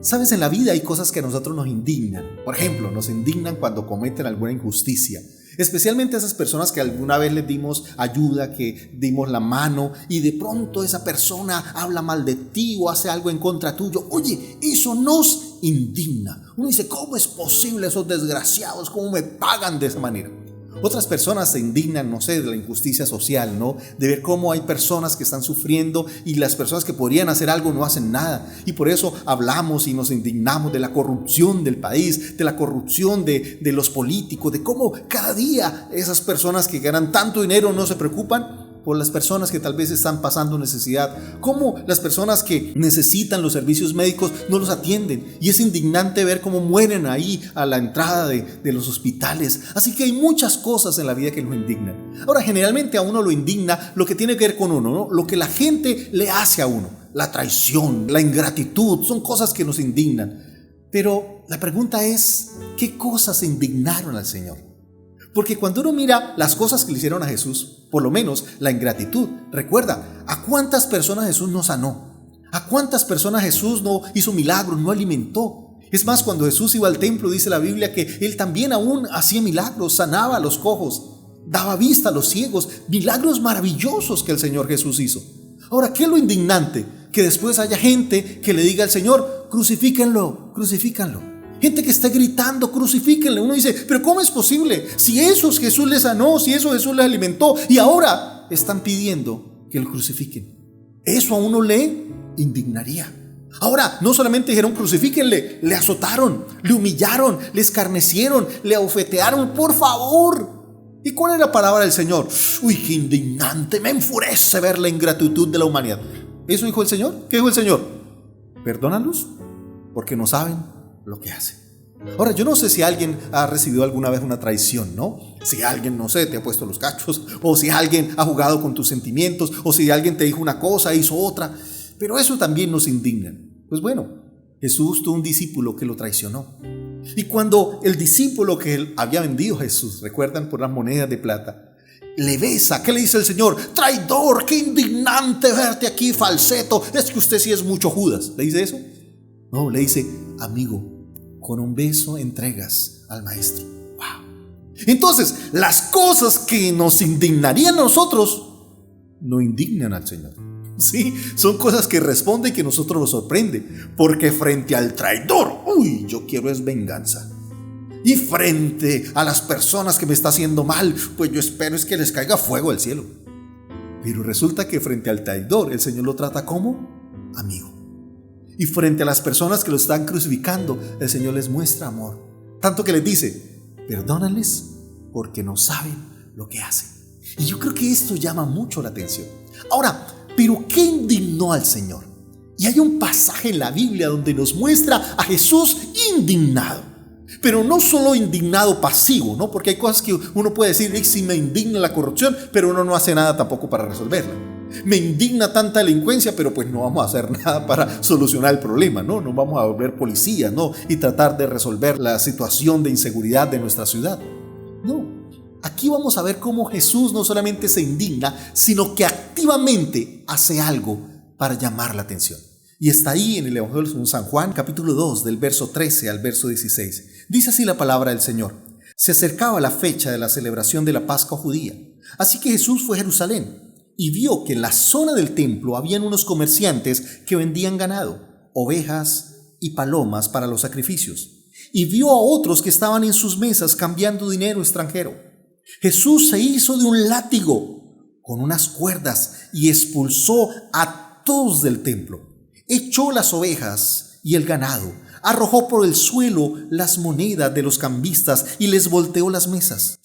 Sabes, en la vida hay cosas que a nosotros nos indignan. Por ejemplo, nos indignan cuando cometen alguna injusticia. Especialmente a esas personas que alguna vez les dimos ayuda, que dimos la mano y de pronto esa persona habla mal de ti o hace algo en contra tuyo. Oye, eso nos indigna. Uno dice, ¿cómo es posible esos desgraciados? ¿Cómo me pagan de esa manera? Otras personas se indignan, no sé, de la injusticia social, ¿no? De ver cómo hay personas que están sufriendo y las personas que podrían hacer algo no hacen nada. Y por eso hablamos y nos indignamos de la corrupción del país, de la corrupción de los políticos, de cómo cada día esas personas que ganan tanto dinero no se preocupan por las personas que tal vez están pasando necesidad, cómo las personas que necesitan los servicios médicos no los atienden, y es indignante ver cómo mueren ahí a la entrada de los hospitales. Así que hay muchas cosas en la vida que nos indignan. Ahora, generalmente a uno lo indigna lo que tiene que ver con uno, ¿no? Lo que la gente le hace a uno, la traición, la ingratitud, son cosas que nos indignan. Pero la pregunta es, ¿qué cosas indignaron al Señor? Porque cuando uno mira las cosas que le hicieron a Jesús, por lo menos la ingratitud, recuerda, ¿a cuántas personas Jesús no sanó? ¿A cuántas personas Jesús no hizo milagros, no alimentó? Es más, cuando Jesús iba al templo, dice la Biblia que Él también aún hacía milagros, sanaba a los cojos, daba vista a los ciegos, milagros maravillosos que el Señor Jesús hizo. Ahora, ¿qué es lo indignante? Que después haya gente que le diga al Señor, crucifíquenlo, crucifícanlo. Gente que está gritando, crucifíquenle. Uno dice, pero ¿cómo es posible? Si esos Jesús les sanó, si eso Jesús les alimentó, y ahora están pidiendo que lo crucifiquen. Eso a uno le indignaría. Ahora, no solamente dijeron crucifíquenle, le azotaron, le humillaron, le escarnecieron, le abofetearon, por favor. ¿Y cuál es la palabra del Señor? Uy, qué indignante, me enfurece ver la ingratitud de la humanidad. ¿Eso dijo el Señor? ¿Qué dijo el Señor? Perdónalos porque no saben lo que hace. Ahora, yo no sé si alguien ha recibido alguna vez una traición, ¿no? Si alguien, no sé, te ha puesto los cachos, o si alguien ha jugado con tus sentimientos, o si alguien te dijo una cosa e hizo otra, pero eso también nos indigna. Pues bueno, Jesús tuvo un discípulo que lo traicionó. Y cuando el discípulo que él había vendido a Jesús, recuerdan, por las monedas de plata, le besa, ¿qué le dice el Señor? Traidor, qué indignante verte aquí, falseto, es que usted sí es mucho Judas. ¿Le dice eso? No, le dice, amigo, con un beso entregas al maestro. Wow. Entonces, las cosas que nos indignarían a nosotros no indignan al Señor. Sí, son cosas que responden y que a nosotros nos sorprende. Porque frente al traidor, uy, yo quiero es venganza. Y frente a las personas que me está haciendo mal, pues yo espero es que les caiga fuego del cielo. Pero resulta que frente al traidor, el Señor lo trata como amigo. Y frente a las personas que lo están crucificando, el Señor les muestra amor. Tanto que les dice, perdónales porque no saben lo que hacen. Y yo creo que esto llama mucho la atención. Ahora, ¿pero qué indignó al Señor? Y hay un pasaje en la Biblia donde nos muestra a Jesús indignado. Pero no solo indignado pasivo, ¿no? Porque hay cosas que uno puede decir, sí, me indigna la corrupción, pero uno no hace nada tampoco para resolverla. Me indigna tanta delincuencia, pero pues no vamos a hacer nada para solucionar el problema, ¿no? No vamos a volver policías, ¿no? Y tratar de resolver la situación de inseguridad de nuestra ciudad. No. Aquí vamos a ver cómo Jesús no solamente se indigna, sino que activamente hace algo para llamar la atención. Y está ahí en el Evangelio de San Juan, capítulo 2, del verso 13 al verso 16. Dice así la palabra del Señor. Se acercaba la fecha de la celebración de la Pascua judía. Así que Jesús fue a Jerusalén y vio que en la zona del templo habían unos comerciantes que vendían ganado, ovejas y palomas para los sacrificios. Y vio a otros que estaban en sus mesas cambiando dinero extranjero. Jesús se hizo de un látigo con unas cuerdas y expulsó a todos del templo. Echó las ovejas y el ganado, arrojó por el suelo las monedas de los cambistas y les volteó las mesas.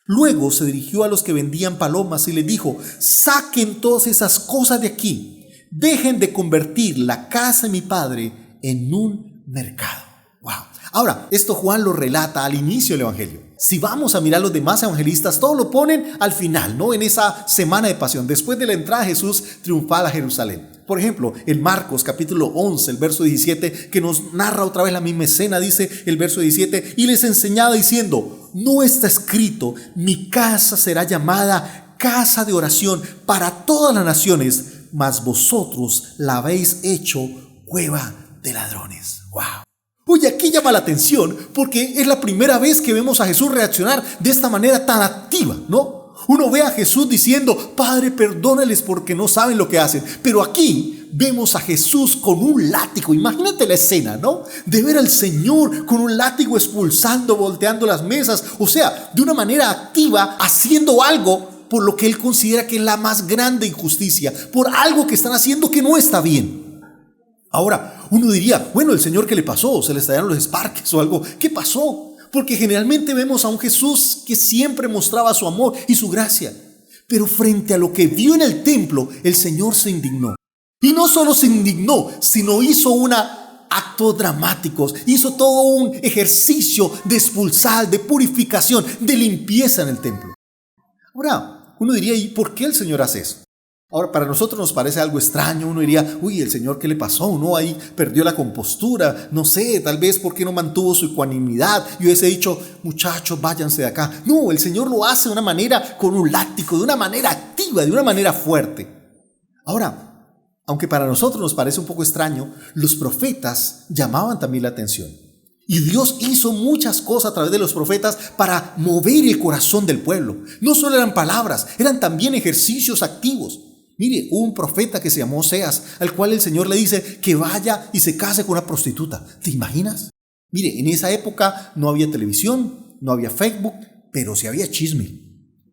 Luego se dirigió a los que vendían palomas y les dijo, saquen todas esas cosas de aquí, dejen de convertir la casa de mi padre en un mercado. Wow. Ahora, esto Juan lo relata al inicio del Evangelio. Si vamos a mirar los demás evangelistas, todos lo ponen al final, ¿no? En esa semana de pasión, después de la entrada de Jesús triunfal a Jerusalén. Por ejemplo, en Marcos capítulo 11, el verso 17, que nos narra otra vez la misma escena, dice el verso 17, y les enseñaba diciendo, no está escrito, mi casa será llamada casa de oración para todas las naciones, mas vosotros la habéis hecho cueva de ladrones. ¡Wow! Oye, aquí llama la atención porque es la primera vez que vemos a Jesús reaccionar de esta manera tan activa, ¿no? Uno ve a Jesús diciendo, Padre, perdónales porque no saben lo que hacen. Pero aquí vemos a Jesús con un látigo. Imagínate la escena, ¿no? De ver al Señor con un látigo expulsando, volteando las mesas. O sea, de una manera activa, haciendo algo por lo que Él considera que es la más grande injusticia. Por algo que están haciendo que no está bien. Ahora, uno diría, bueno, ¿el Señor qué le pasó? ¿Se le estallaron los esparques o algo? ¿Qué pasó? Porque generalmente vemos a un Jesús que siempre mostraba su amor y su gracia. Pero frente a lo que vio en el templo, el Señor se indignó. Y no solo se indignó, sino hizo actos dramáticos. Hizo todo un ejercicio de expulsar, de purificación, de limpieza en el templo. Ahora, uno diría, ¿y por qué el Señor hace eso? Ahora, para nosotros nos parece algo extraño. Uno diría, uy, el Señor, ¿qué le pasó? ¿No? Ahí perdió la compostura. No sé, tal vez porque no mantuvo su ecuanimidad. Yo hubiese dicho, muchachos, váyanse de acá. No, el Señor lo hace de una manera con un látigo, de una manera activa, de una manera fuerte. Ahora, aunque para nosotros nos parece un poco extraño, los profetas llamaban también la atención. Y Dios hizo muchas cosas a través de los profetas para mover el corazón del pueblo. No solo eran palabras, eran también ejercicios activos. Mire, hubo un profeta que se llamó Oseas, al cual el Señor le dice que vaya y se case con una prostituta. ¿Te imaginas? Mire, en esa época no había televisión, no había Facebook, pero sí había chisme.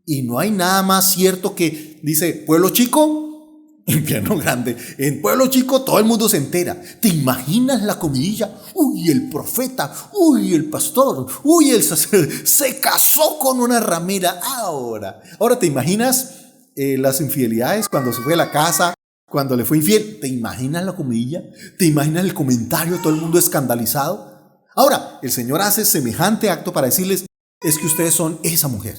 Y no hay nada más cierto que dice, pueblo chico, infierno grande. En pueblo chico todo el mundo se entera. ¿Te imaginas la comidilla? Uy, el profeta, uy, el pastor, uy, el sacerdote se casó con una ramera. Ahora ¿te imaginas las infidelidades cuando se fue a la casa, cuando le fue infiel? ¿Te imaginas la comidilla? ¿Te imaginas el comentario, todo el mundo escandalizado? Ahora, el Señor hace semejante acto para decirles, es que ustedes son esa mujer.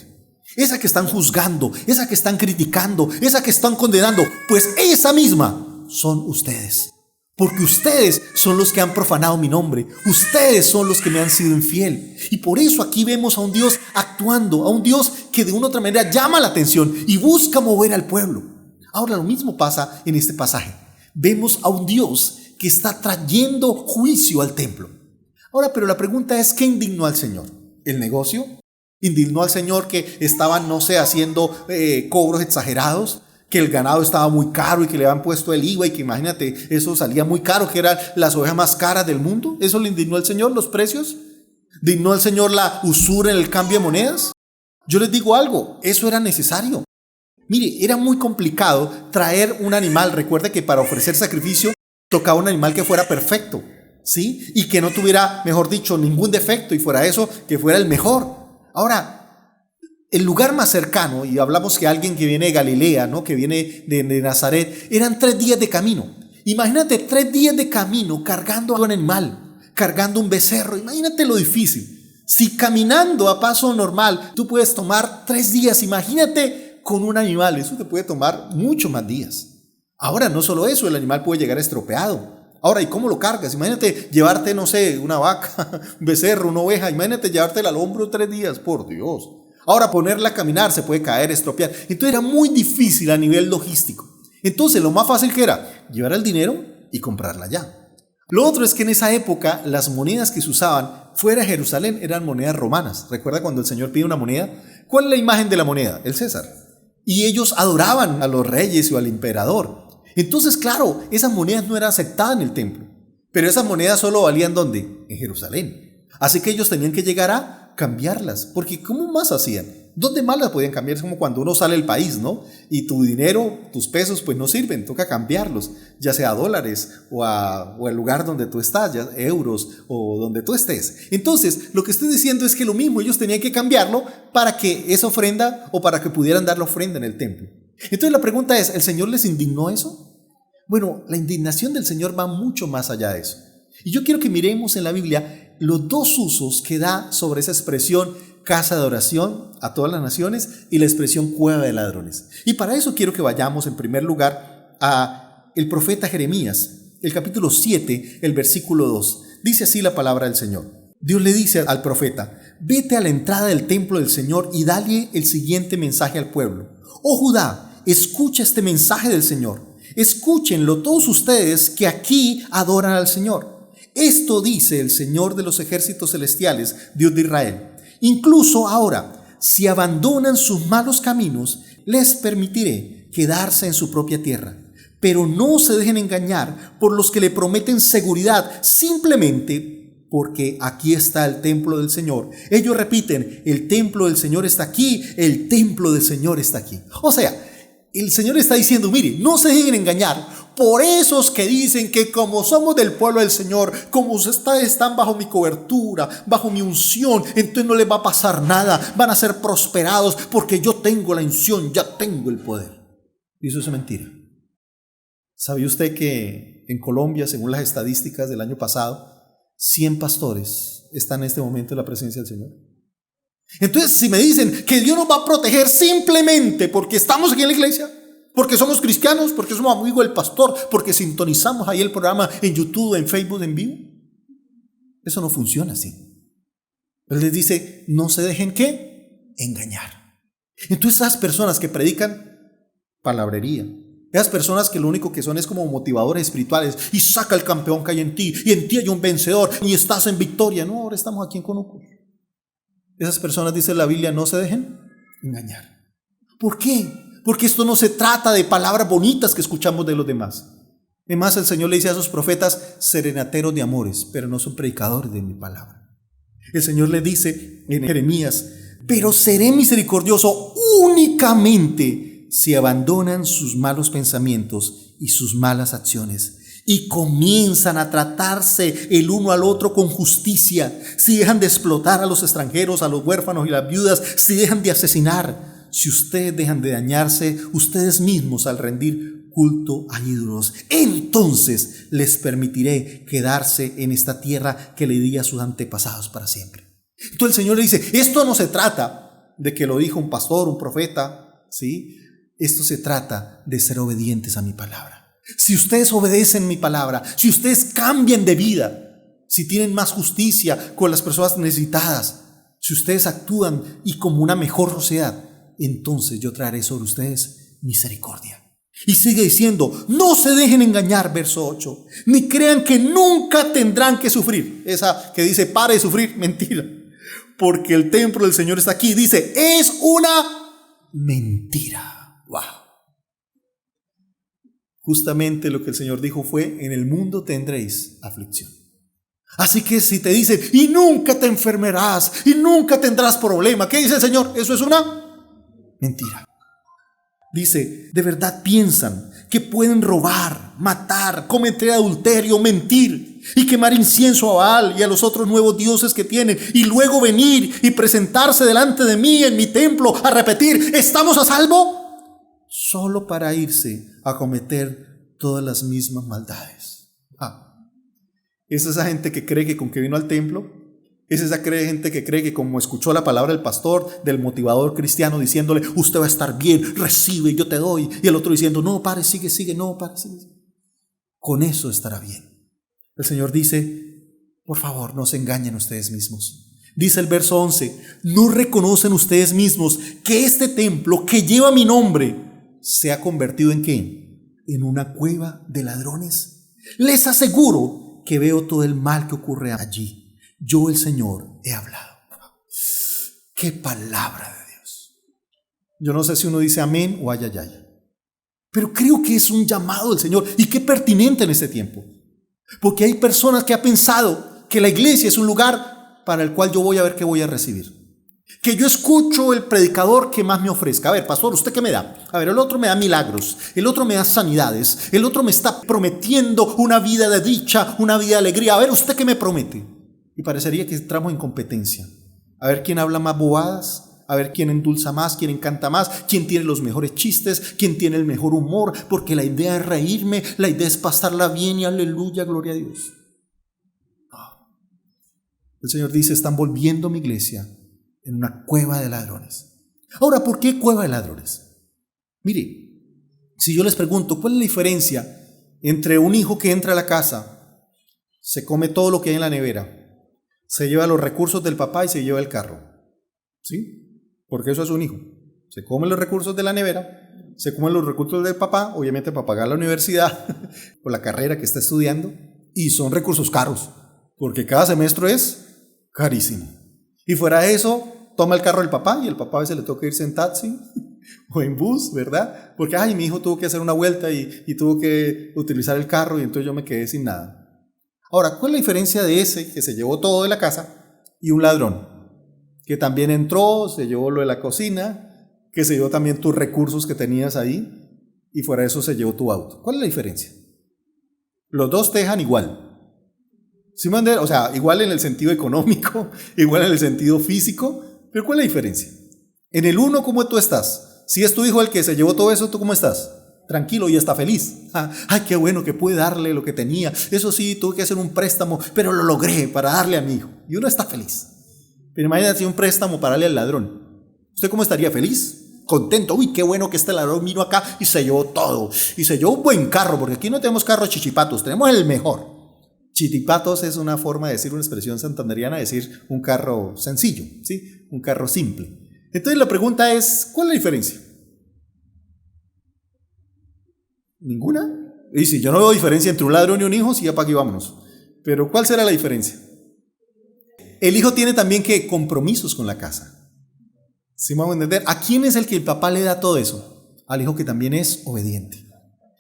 Esa que están juzgando, esa que están criticando, esa que están condenando, pues esa misma son ustedes. Porque ustedes son los que han profanado mi nombre. Ustedes son los que me han sido infiel. Y por eso aquí vemos a un Dios actuando, a un Dios que de una u otra manera llama la atención y busca mover al pueblo. Ahora lo mismo pasa en este pasaje. Vemos a un Dios que está trayendo juicio al templo. Ahora, pero la pregunta es, ¿qué indignó al Señor? ¿El negocio? ¿Indignó al Señor que estaban, no sé, haciendo cobros exagerados? Que el ganado estaba muy caro y que le habían puesto el IVA y que imagínate, eso salía muy caro, que eran las ovejas más caras del mundo. ¿Eso le indignó al Señor, los precios? ¿Indignó al Señor la usura en el cambio de monedas? Yo les digo algo, eso era necesario. Mire, era muy complicado traer un animal. Recuerde que para ofrecer sacrificio tocaba un animal que fuera perfecto, ¿sí? Y que no tuviera, mejor dicho, ningún defecto, y fuera eso, que fuera el mejor. Ahora, el lugar más cercano, y hablamos que alguien que viene de Galilea, ¿no? Que viene de Nazaret, eran 3 días de camino. Imagínate 3 días de camino cargando a un animal, cargando un becerro. Imagínate lo difícil. Si caminando a paso normal tú puedes tomar 3 días, imagínate con un animal, eso te puede tomar mucho más días. Ahora, no solo eso, el animal puede llegar estropeado. Ahora, ¿y cómo lo cargas? Imagínate llevarte, no sé, una vaca, un becerro, una oveja. Imagínate llevártela al hombro 3 días, por Dios. Ahora, ponerla a caminar se puede caer, estropear. Entonces era muy difícil a nivel logístico. Entonces lo más fácil que era llevar el dinero y comprarla ya. Lo otro es que en esa época las monedas que se usaban fuera de Jerusalén eran monedas romanas. ¿Recuerda cuando el Señor pide una moneda? ¿Cuál es la imagen de la moneda? El César. Y ellos adoraban a los reyes o al emperador. Entonces, claro, esas monedas no eran aceptadas en el templo. Pero esas monedas solo valían ¿dónde? En Jerusalén. Así que ellos tenían que llegar a cambiarlas, porque ¿cómo más hacían? ¿Dónde más las podían cambiar? Es como cuando uno sale del país, ¿no? Y tu dinero, tus pesos, pues no sirven, toca cambiarlos, ya sea a dólares o al lugar donde tú estás, ya euros o donde tú estés. Entonces, lo que estoy diciendo es que lo mismo, ellos tenían que cambiarlo para que esa ofrenda o para que pudieran dar la ofrenda en el templo. Entonces la pregunta es, ¿el Señor les indignó eso? Bueno, la indignación del Señor va mucho más allá de eso. Y yo quiero que miremos en la Biblia los 2 usos que da sobre esa expresión casa de oración a todas las naciones y la expresión cueva de ladrones. Y para eso quiero que vayamos en primer lugar a el profeta Jeremías, el capítulo 7, el versículo 2. Dice así la palabra del Señor. Dios le dice al profeta, vete a la entrada del templo del Señor y dale el siguiente mensaje al pueblo. Oh Judá, escucha este mensaje del Señor. Escúchenlo todos ustedes que aquí adoran al Señor. Esto dice el Señor de los ejércitos celestiales, Dios de Israel. Incluso ahora, si abandonan sus malos caminos, les permitiré quedarse en su propia tierra. Pero no se dejen engañar por los que le prometen seguridad simplemente porque aquí está el templo del Señor. Ellos repiten, el templo del Señor está aquí, el templo del Señor está aquí. O sea, el Señor está diciendo, mire, no se dejen engañar por esos que dicen que como somos del pueblo del Señor, como están bajo mi cobertura, bajo mi unción, entonces no les va a pasar nada, van a ser prosperados porque yo tengo la unción, ya tengo el poder. Y eso es mentira. ¿Sabía usted que en Colombia, según las estadísticas del año pasado, 100 pastores están en este momento en la presencia del Señor? Entonces, si me dicen que Dios nos va a proteger simplemente porque estamos aquí en la iglesia, porque somos cristianos, porque somos amigos del pastor, porque sintonizamos ahí el programa en YouTube, en Facebook, en vivo, eso no funciona así. Él les dice, no se dejen ¿qué? Engañar. Entonces, esas personas que predican palabrería, esas personas que lo único que son es como motivadores espirituales, y saca el campeón que hay en ti, y en ti hay un vencedor, y estás en victoria. No, ahora estamos aquí en Conuco. Esas personas, dice la Biblia, no se dejen engañar. ¿Por qué? Porque esto no se trata de palabras bonitas que escuchamos de los demás. Además, el Señor le dice a esos profetas, serenateros de amores, pero no son predicadores de mi palabra. El Señor le dice en Jeremías, pero seré misericordioso únicamente si abandonan sus malos pensamientos y sus malas acciones y comienzan a tratarse el uno al otro con justicia, si dejan de explotar a los extranjeros, a los huérfanos y las viudas, si dejan de asesinar, si ustedes dejan de dañarse ustedes mismos al rendir culto a ídolos, entonces les permitiré quedarse en esta tierra que le di a sus antepasados para siempre. Entonces el Señor le dice, esto no se trata de que lo dijo un pastor, un profeta, ¿sí? Esto se trata de ser obedientes a mi palabra. Si ustedes obedecen mi palabra, si ustedes cambian de vida, si tienen más justicia con las personas necesitadas, si ustedes actúan y como una mejor sociedad, entonces yo traeré sobre ustedes misericordia. Y sigue diciendo, no se dejen engañar, verso 8, ni crean que nunca tendrán que sufrir. Esa que dice, pare de sufrir, mentira. Porque el templo del Señor está aquí. Dice, es una mentira. Wow. Justamente lo que el Señor dijo fue, en el mundo tendréis aflicción. Así que si te dicen, y nunca te enfermarás, y nunca tendrás problema, ¿qué dice el Señor? Eso es una mentira. Dice, ¿de verdad piensan que pueden robar, matar, cometer adulterio, mentir y quemar incienso a Baal y a los otros nuevos dioses que tienen y luego venir y presentarse delante de mí en mi templo a repetir, ¿estamos a salvo? Solo para irse a cometer todas las mismas maldades. Es esa gente que cree que con que vino al templo, es esa gente que cree que como escuchó la palabra del pastor, del motivador cristiano diciéndole, usted va a estar bien, recibe, yo te doy, y el otro diciendo, no, pare, sigue, no, pare, sigue. Con eso estará bien. El Señor dice, por favor, no se engañen ustedes mismos. Dice el verso 11, ¿no reconocen ustedes mismos que este templo que lleva mi nombre se ha convertido en qué? En una cueva de ladrones. Les aseguro que veo todo el mal que ocurre allí. Yo, el Señor, he hablado. ¡Qué palabra de Dios! Yo no sé si uno dice amén o ay, ay, ay. Pero creo que es un llamado del Señor y qué pertinente en este tiempo. Porque hay personas que han pensado que la iglesia es un lugar para el cual yo voy a ver qué voy a recibir. Que yo escucho el predicador que más me ofrezca. A ver, pastor, ¿usted qué me da? A ver, el otro me da milagros, el otro me da sanidades, el otro me está prometiendo una vida de dicha, una vida de alegría. A ver, ¿usted qué me promete? Y parecería que entramos en competencia. A ver quién habla más bobadas, a ver quién endulza más, quién encanta más, quién tiene los mejores chistes, quién tiene el mejor humor, porque la idea es reírme, la idea es pasarla bien y aleluya, gloria a Dios. El Señor dice, están volviendo mi iglesia en una cueva de ladrones. Ahora, ¿por qué cueva de ladrones? Mire, si yo les pregunto, ¿cuál es la diferencia entre un hijo que entra a la casa, se come todo lo que hay en la nevera, se lleva los recursos del papá y se lleva el carro? ¿Sí? Porque eso es un hijo. Se come los recursos de la nevera, se come los recursos del papá, obviamente para pagar la universidad o la carrera que está estudiando, y son recursos caros. porque cada semestre es carísimo. Y fuera de eso, toma el carro del papá y el papá a veces le toca irse en taxi o en bus, ¿verdad? Porque, ay, mi hijo tuvo que hacer una vuelta y tuvo que utilizar el carro y entonces yo me quedé sin nada. Ahora, ¿cuál es la diferencia de ese que se llevó todo de la casa y un ladrón que también entró, se llevó lo de la cocina, que se llevó también tus recursos que tenías ahí y fuera de eso se llevó tu auto? ¿Cuál es la diferencia? Los dos te dejan igual. ¿Sí me entiendes? O sea, igual en el sentido económico, igual en el sentido físico, pero ¿cuál es la diferencia? En el uno, ¿cómo tú estás? Si es tu hijo el que se llevó todo eso, ¿tú cómo estás? Tranquilo y está feliz. Ay, qué bueno que pude darle lo que tenía. Eso sí, tuve que hacer un préstamo, pero lo logré para darle a mi hijo. Y uno está feliz. Pero imagínate un préstamo para darle al ladrón. ¿Usted cómo estaría? ¿Feliz? Contento. Uy, qué bueno que este ladrón vino acá y se llevó todo. Y se llevó un buen carro, porque aquí no tenemos carros chichipatos, tenemos el mejor. Chichipatos es una forma de decir, una expresión santanderiana, de decir un carro sencillo, ¿sí? Un carro simple. Entonces la pregunta es, ¿cuál es la diferencia? ¿Ninguna? Y si yo no veo diferencia entre un ladrón y un hijo, sí, ya para aquí vámonos. Pero ¿cuál será la diferencia? El hijo tiene también que compromisos con la casa. ¿Sí me vamos a entender? ¿A quién es el que el papá le da todo eso? Al hijo que también es obediente.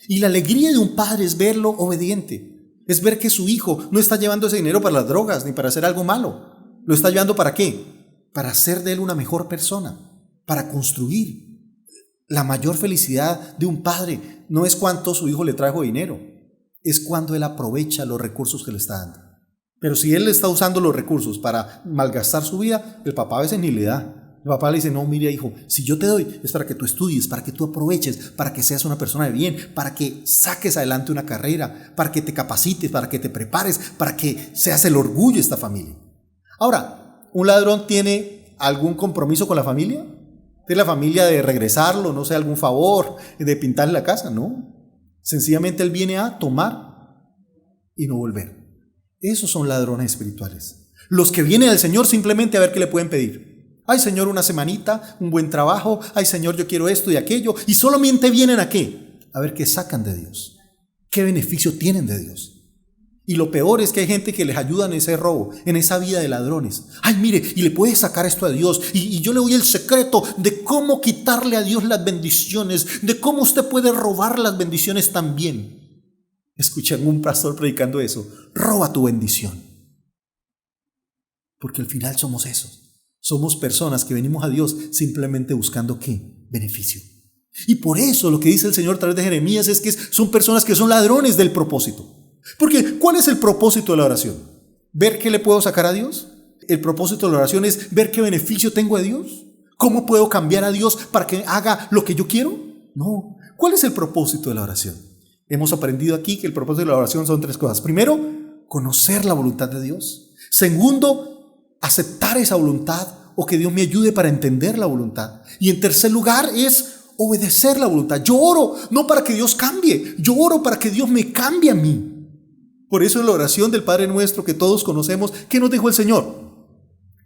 Y la alegría de un padre es verlo obediente. Es ver que su hijo no está llevando ese dinero para las drogas ni para hacer algo malo. ¿Lo está llevando para qué? Para hacer de él una mejor persona, para construir. La mayor felicidad de un padre no es cuánto su hijo le trajo dinero, es cuando él aprovecha los recursos que le está dando. Pero si él está usando los recursos para malgastar su vida, el papá a veces ni le da. El papá le dice, no, mire hijo, si yo te doy es para que tú estudies, para que tú aproveches, para que seas una persona de bien, para que saques adelante una carrera, para que te capacites, para que te prepares, para que seas el orgullo de esta familia. Ahora, ¿un ladrón tiene algún compromiso con la familia? ¿De la familia de regresarlo, no sé, algún favor, de pintarle la casa? No. Sencillamente él viene a tomar y no volver. Esos son ladrones espirituales. Los que vienen al Señor simplemente a ver qué le pueden pedir. Ay, Señor, una semanita, un buen trabajo. Ay, Señor, yo quiero esto y aquello. Y solamente vienen ¿a qué? A ver qué sacan de Dios. ¿Qué beneficio tienen de Dios? Y lo peor es que hay gente que les ayuda en ese robo, en esa vida de ladrones. Ay, mire, y le puede sacar esto a Dios. Y yo le doy el secreto de cómo quitarle a Dios las bendiciones, de cómo usted puede robar las bendiciones también. Escuché a un pastor predicando eso. Roba tu bendición. Porque al final somos esos. Somos personas que venimos a Dios simplemente buscando ¿qué? Beneficio. Y por eso lo que dice el Señor a través de Jeremías es que son personas que son ladrones del propósito. Porque ¿cuál es el propósito de la oración? ¿Ver qué le puedo sacar a Dios? El propósito de la oración es ver qué beneficio tengo de Dios. ¿Cómo puedo cambiar a Dios para que haga lo que yo quiero? No. ¿Cuál es el propósito de la oración? Hemos aprendido aquí que el propósito de la oración son 3 cosas. Primero, conocer la voluntad de Dios. Segundo, aceptar esa voluntad o que Dios me ayude para entender la voluntad. Y en tercer lugar es obedecer la voluntad. Yo oro no para que Dios cambie, yo oro para que Dios me cambie a mí. Por eso en la oración del Padre Nuestro que todos conocemos, ¿qué nos dijo el Señor?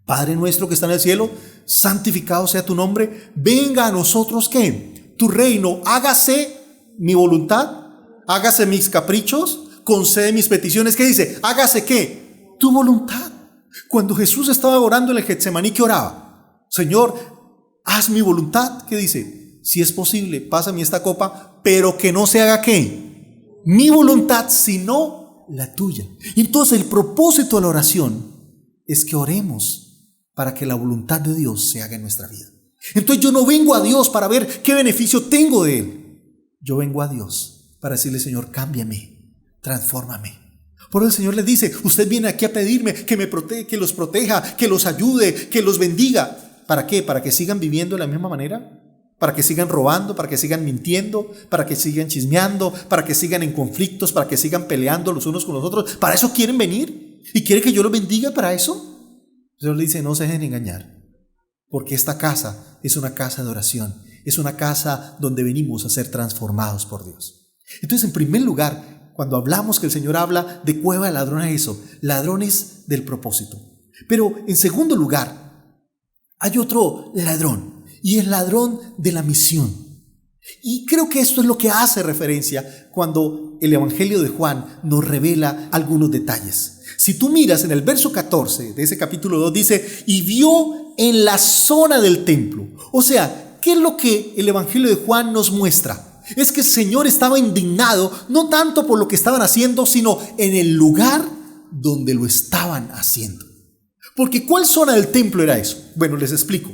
Padre nuestro que está en el cielo, santificado sea tu nombre, venga a nosotros ¿qué? Tu reino, hágase mi voluntad, hágase mis caprichos, concede mis peticiones. ¿Qué dice? Hágase ¿qué? Tu voluntad. Cuando Jesús estaba orando en el Getsemaní, ¿qué oraba? Señor, haz mi voluntad. ¿Qué dice? Si es posible, pásame esta copa, pero que no se haga ¿qué? Mi voluntad, sino la tuya. Y entonces el propósito de la oración es que oremos para que la voluntad de Dios se haga en nuestra vida. Entonces yo no vengo a Dios para ver qué beneficio tengo de Él. Yo vengo a Dios para decirle, Señor, cámbiame, transfórmame. Por eso el Señor les dice, usted viene aquí a pedirme que me que los proteja, que los ayude, que los bendiga. ¿Para qué? ¿Para que sigan viviendo de la misma manera? ¿Para que sigan robando? ¿Para que sigan mintiendo? ¿Para que sigan chismeando? ¿Para que sigan en conflictos? ¿Para que sigan peleando los unos con los otros? ¿Para eso quieren venir? ¿Y quiere que yo los bendiga para eso? El Señor le dice, no se dejen engañar, porque esta casa es una casa de oración, es una casa donde venimos a ser transformados por Dios. Entonces, en primer lugar, cuando hablamos que el Señor habla de cueva de ladrones, eso, ladrones del propósito. Pero en segundo lugar, hay otro ladrón, y es ladrón de la misión. Y creo que esto es lo que hace referencia cuando el Evangelio de Juan nos revela algunos detalles. Si tú miras en el verso 14 de ese capítulo 2, dice, y vio en la zona del templo. O sea, ¿qué es lo que el Evangelio de Juan nos muestra? Es que el Señor estaba indignado, no tanto por lo que estaban haciendo, sino en el lugar donde lo estaban haciendo. Porque ¿cuál zona del templo era eso? Bueno, les explico.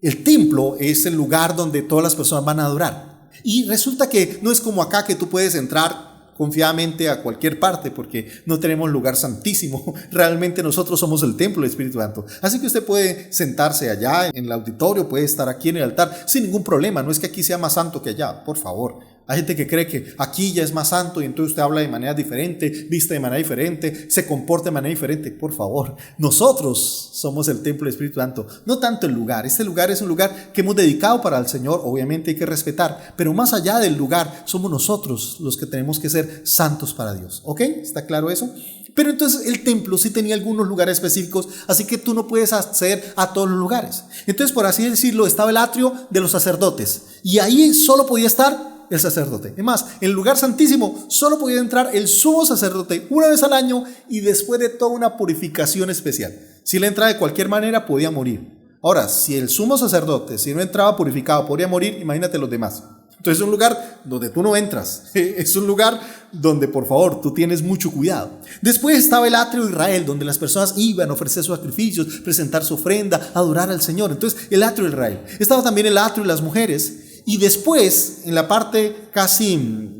El templo es el lugar donde todas las personas van a adorar. Y resulta que no es como acá que tú puedes entrar confiadamente a cualquier parte porque no tenemos lugar santísimo. Realmente nosotros somos el templo del Espíritu Santo. Así que usted puede sentarse allá en el auditorio, puede estar aquí en el altar sin ningún problema. No es que aquí sea más santo que allá, por favor. Hay gente que cree que aquí ya es más santo y entonces usted habla de manera diferente, viste de manera diferente, se comporta de manera diferente. Por favor, nosotros somos el templo del Espíritu Santo, no tanto el lugar. Este lugar es un lugar que hemos dedicado para el Señor, obviamente hay que respetar, pero más allá del lugar somos nosotros los que tenemos que ser santos para Dios. ¿Ok? ¿Está claro eso? Pero entonces el templo sí tenía algunos lugares específicos, así que tú no puedes acceder a todos los lugares. Entonces, por así decirlo, estaba el atrio de los sacerdotes y ahí solo podía estar el sacerdote. Es más, en el lugar santísimo solo podía entrar el sumo sacerdote una vez al año y después de toda una purificación especial. Si él entraba de cualquier manera podía morir. Ahora, si el sumo sacerdote, si no entraba purificado, podía morir, imagínate los demás. Entonces es un lugar donde tú no entras. Es un lugar donde, por favor, tú tienes mucho cuidado. Después estaba el atrio de Israel, donde las personas iban a ofrecer sus sacrificios, presentar su ofrenda, adorar al Señor. Entonces, el atrio de Israel. Estaba también el atrio de las mujeres. Y después, en la parte casi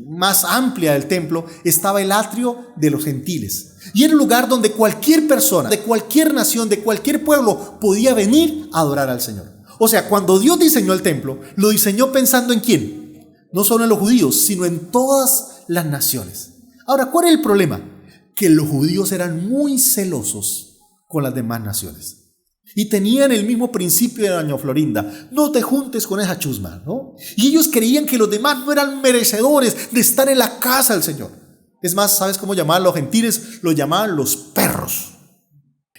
más amplia del templo, estaba el atrio de los gentiles. Y era un lugar donde cualquier persona, de cualquier nación, de cualquier pueblo, podía venir a adorar al Señor. O sea, cuando Dios diseñó el templo, lo diseñó pensando ¿en quién? No solo en los judíos, sino en todas las naciones. Ahora, ¿cuál es el problema? Que los judíos eran muy celosos con las demás naciones. Y tenían el mismo principio de Doña Florinda: no te juntes con esa chusma, ¿no? Y ellos creían que los demás no eran merecedores de estar en la casa del Señor. Es más, ¿sabes cómo llamaban los gentiles? Los llamaban los perros.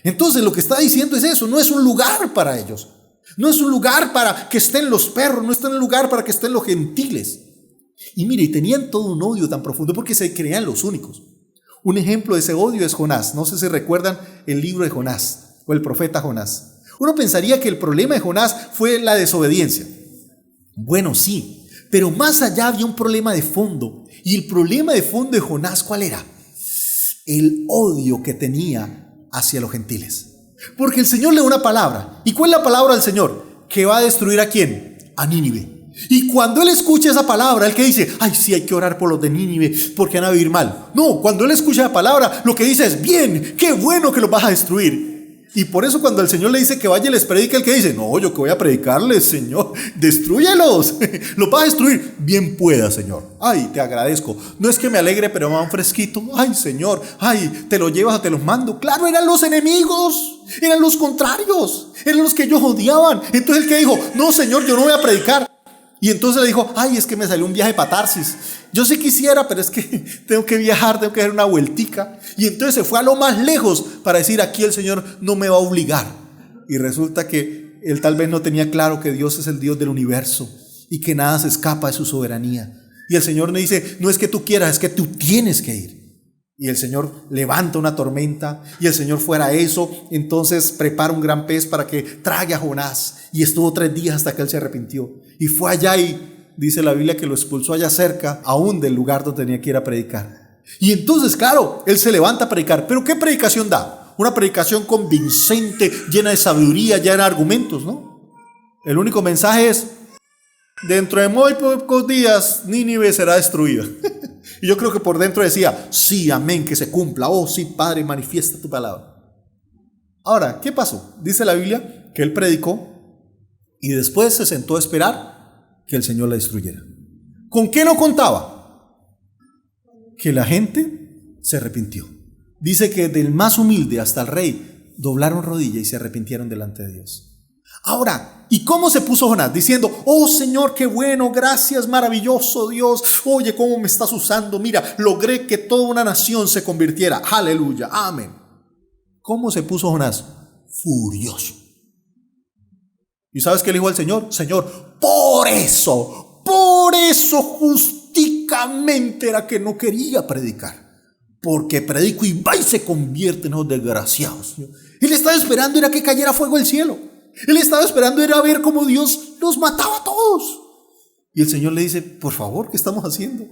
Entonces lo que está diciendo es eso, no es un lugar para ellos. No es un lugar para que estén los perros, no es un lugar para que estén los gentiles. Y mire, tenían todo un odio tan profundo porque se creían los únicos. Un ejemplo de ese odio es Jonás. No sé si recuerdan el libro de Jonás o el profeta Jonás. Uno pensaría que el problema de Jonás fue la desobediencia. Bueno, sí, pero más allá había un problema de fondo. Y el problema de fondo de Jonás, ¿cuál era? El odio que tenía hacia los gentiles. Porque el Señor le da una palabra. ¿Y cuál es la palabra del Señor? Que va a destruir ¿a quién? A Nínive. Y cuando él escucha esa palabra, él que dice: ay, sí, hay que orar por los de Nínive porque van a vivir mal. No, cuando él escucha la palabra, lo que dice es: bien, qué bueno que los vas a destruir. Y por eso cuando el Señor le dice que vaya y les predique, el que dice: no, yo que voy a predicarles, Señor, destrúyelos, los vas a destruir. Bien pueda, Señor. Ay, te agradezco. No es que me alegre, pero me da un fresquito. Ay, Señor, ay, te los llevas o te los mando. Claro, eran los enemigos, eran los contrarios, eran los que ellos odiaban. Entonces el que dijo: no, Señor, yo no voy a predicar. Y entonces le dijo: ay, es que me salió un viaje para Tarsis. Yo sí quisiera, pero es que tengo que viajar, tengo que dar una vueltica. Y entonces se fue a lo más lejos para decir: aquí el Señor no me va a obligar. Y resulta que él tal vez no tenía claro que Dios es el Dios del universo y que nada se escapa de su soberanía. Y el Señor le dice: no es que tú quieras, es que tú tienes que ir. Y el Señor levanta una tormenta y el Señor fuera eso, entonces prepara un gran pez para que trague a Jonás. Y estuvo 3 días hasta que él se arrepintió. Y fue allá y dice la Biblia que lo expulsó allá cerca, aún del lugar donde tenía que ir a predicar. Y entonces, claro, él se levanta a predicar. ¿Pero qué predicación da? Una predicación convincente, llena de sabiduría, llena de argumentos, ¿no? El único mensaje es: dentro de muy pocos días Nínive será destruida. Y yo creo que por dentro decía: sí, amén, que se cumpla. Oh, sí, Padre, manifiesta tu palabra. Ahora, ¿qué pasó? Dice la Biblia que él predicó y después se sentó a esperar que el Señor la destruyera. ¿Con qué no contaba? Que la gente se arrepintió. Dice que del más humilde hasta el rey doblaron rodilla y se arrepintieron delante de Dios. Ahora, ¿y cómo se puso Jonás? Diciendo: oh Señor, qué bueno, gracias, maravilloso Dios. Oye, cómo me estás usando. Mira, logré que toda una nación se convirtiera. Aleluya, amén. ¿Cómo se puso Jonás? Furioso. ¿Y sabes qué le dijo al Señor? Señor, por eso justico únicamente era que no quería predicar. Porque predico y va y se convierte en los desgraciados. Él estaba esperando era que cayera fuego del cielo. Él estaba esperando era ver cómo Dios los mataba a todos. Y el Señor le dice, por favor, ¿qué estamos haciendo?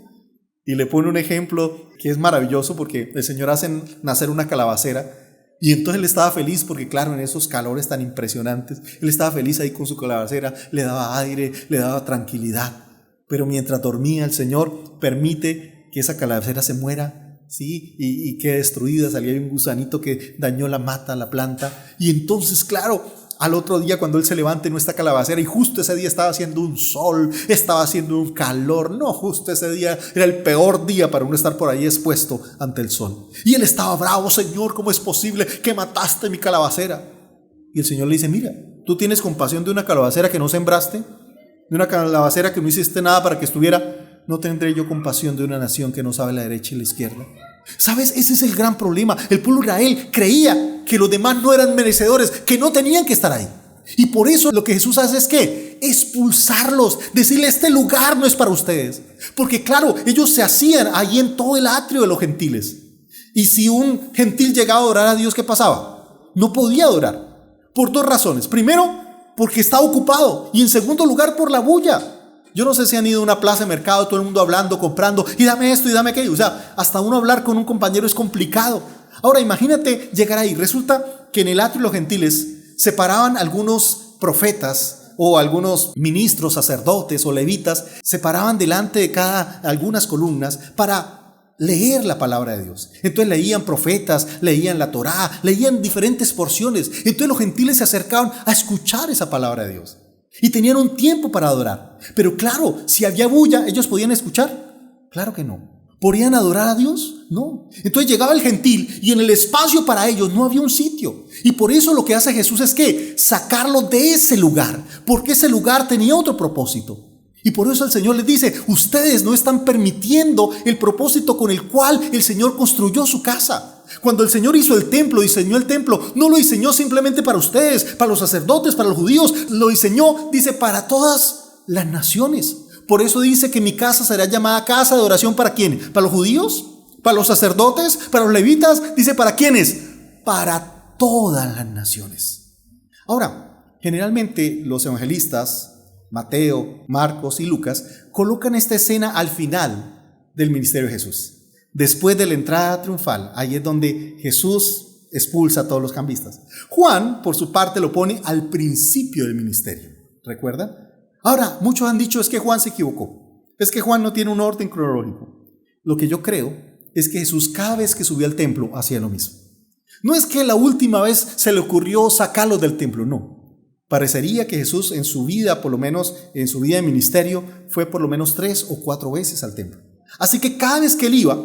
Y le pone un ejemplo que es maravilloso porque el Señor hace nacer una calabacera. Y entonces él estaba feliz porque claro, en esos calores tan impresionantes, él estaba feliz ahí con su calabacera, le daba aire, le daba tranquilidad. Pero mientras dormía el Señor permite que esa calabacera se muera, ¿sí? Y quede destruida, salía un gusanito que dañó la mata, la planta. Y entonces claro, al otro día cuando él se levanta no está calabacera y justo ese día estaba haciendo un sol, estaba haciendo un calor, no, justo ese día era el peor día para uno estar por ahí expuesto ante el sol. Y él estaba bravo, Señor, ¿cómo es posible que mataste mi calabacera? Y el Señor le dice, mira, tú tienes compasión de una calabacera que no sembraste, de una calabacera que no hiciste nada para que estuviera, ¿no tendré yo compasión de una nación que no sabe la derecha y la izquierda? ¿Sabes? Ese es el gran problema. El pueblo de Israel creía que los demás no eran merecedores, que no tenían que estar ahí. Y por eso lo que Jesús hace es que expulsarlos, decirle este lugar no es para ustedes. Porque claro, ellos se hacían ahí en todo el atrio de los gentiles. Y si un gentil llegaba a adorar a Dios, ¿qué pasaba? No podía adorar. Por dos razones. Primero, porque estaba ocupado. Y en segundo lugar, por la bulla. Yo no sé si han ido a una plaza de mercado, todo el mundo hablando, comprando, y dame esto y dame aquello. O sea, hasta uno hablar con un compañero es complicado. Ahora imagínate llegar ahí. Resulta que en el atrio de los gentiles se paraban algunos profetas o algunos ministros, sacerdotes o levitas, se paraban delante de algunas columnas para leer la palabra de Dios. Entonces leían profetas, leían la Torá, leían diferentes porciones. Entonces los gentiles se acercaban a escuchar esa palabra de Dios. Y tenían un tiempo para adorar. Pero claro, si había bulla, ¿ellos podían escuchar? Claro que no. ¿Podían adorar a Dios? No. Entonces llegaba el gentil y en el espacio para ellos no había un sitio. Y por eso lo que hace Jesús es que sacarlos de ese lugar, porque ese lugar tenía otro propósito. Y por eso el Señor les dice, ustedes no están permitiendo el propósito con el cual el Señor construyó su casa. Cuando el Señor hizo el templo, diseñó el templo, no lo diseñó simplemente para ustedes, para los sacerdotes, para los judíos, lo diseñó, dice, para todas las naciones. Por eso dice que mi casa será llamada casa de oración ¿para quién? ¿Para los judíos? ¿Para los sacerdotes? ¿Para los levitas? Dice, ¿para quiénes? Para todas las naciones. Ahora, generalmente los evangelistas, Mateo, Marcos y Lucas, colocan esta escena al final del ministerio de Jesús. Después de la entrada triunfal, ahí es donde Jesús expulsa a todos los cambistas. Juan, por su parte, lo pone al principio del ministerio. ¿Recuerdan? Ahora, muchos han dicho es que Juan se equivocó. Es que Juan no tiene un orden cronológico. Lo que yo creo es que Jesús cada vez que subía al templo hacía lo mismo. No es que la última vez se le ocurrió sacarlos del templo, no. Parecería que Jesús en su vida, por lo menos en su vida de ministerio, fue por lo menos 3 o 4 veces al templo. Así que cada vez que él iba,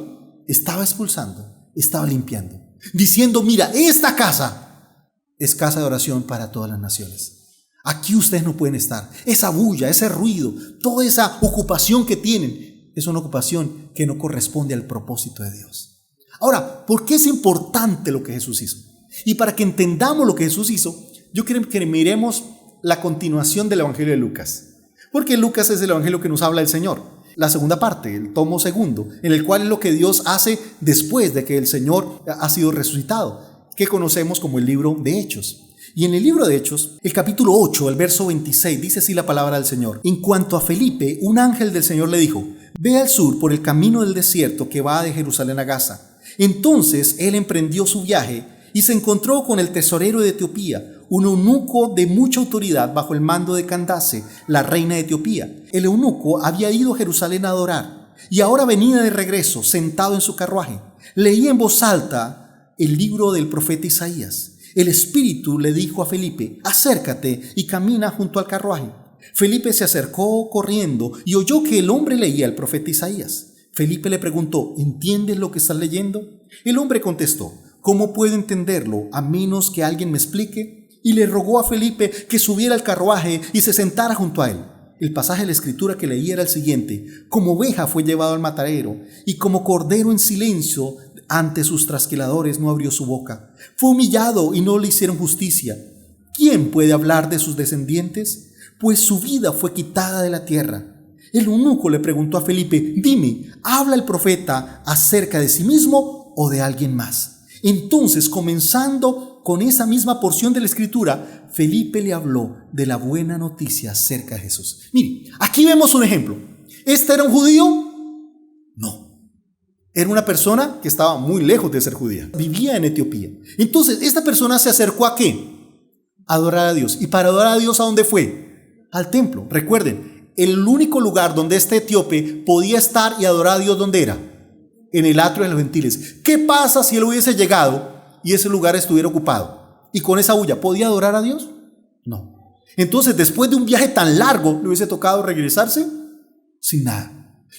estaba expulsando, estaba limpiando, diciendo, mira, esta casa es casa de oración para todas las naciones. Aquí ustedes no pueden estar. Esa bulla, ese ruido, toda esa ocupación que tienen, es una ocupación que no corresponde al propósito de Dios. Ahora, ¿por qué es importante lo que Jesús hizo? Y para que entendamos lo que Jesús hizo, yo quiero que miremos la continuación del Evangelio de Lucas. Porque Lucas es el Evangelio que nos habla del Señor. La segunda parte, el tomo segundo, en el cual es lo que Dios hace después de que el Señor ha sido resucitado, que conocemos como el libro de Hechos. Y en el libro de Hechos, el capítulo 8, el verso 26, dice así la palabra del Señor. En cuanto a Felipe, un ángel del Señor le dijo, ve al sur por el camino del desierto que va de Jerusalén a Gaza. Entonces él emprendió su viaje y se encontró con el tesorero de Etiopía, un eunuco de mucha autoridad bajo el mando de Candace, la reina de Etiopía. El eunuco había ido a Jerusalén a adorar y ahora venía de regreso, sentado en su carruaje. Leía en voz alta el libro del profeta Isaías. El Espíritu le dijo a Felipe, acércate y camina junto al carruaje. Felipe se acercó corriendo y oyó que el hombre leía el profeta Isaías. Felipe le preguntó, ¿entiendes lo que estás leyendo? El hombre contestó, ¿cómo puedo entenderlo a menos que alguien me explique? Y le rogó a Felipe que subiera al carruaje y se sentara junto a él. El pasaje de la escritura que leía era el siguiente: como oveja fue llevado al matadero, y como cordero en silencio ante sus trasquiladores no abrió su boca. Fue humillado y no le hicieron justicia. ¿Quién puede hablar de sus descendientes? Pues su vida fue quitada de la tierra. El eunuco le preguntó a Felipe: dime, ¿habla el profeta acerca de sí mismo o de alguien más? Entonces, comenzando con esa misma porción de la escritura, Felipe le habló de la buena noticia acerca de Jesús. Mire, aquí vemos un ejemplo. ¿Este era un judío? No. Era una persona que estaba muy lejos de ser judía. Vivía en Etiopía. Entonces, esta persona se acercó ¿a qué? A adorar a Dios. ¿Y para adorar a Dios a dónde fue? Al templo. Recuerden, el único lugar donde este etíope podía estar y adorar a Dios, ¿dónde era? En el atrio de los gentiles. ¿Qué pasa si él hubiese llegado y ese lugar estuviera ocupado? Y con esa bulla, ¿podía adorar a Dios? No. Entonces, después de un viaje tan largo, ¿le hubiese tocado regresarse? Sin nada.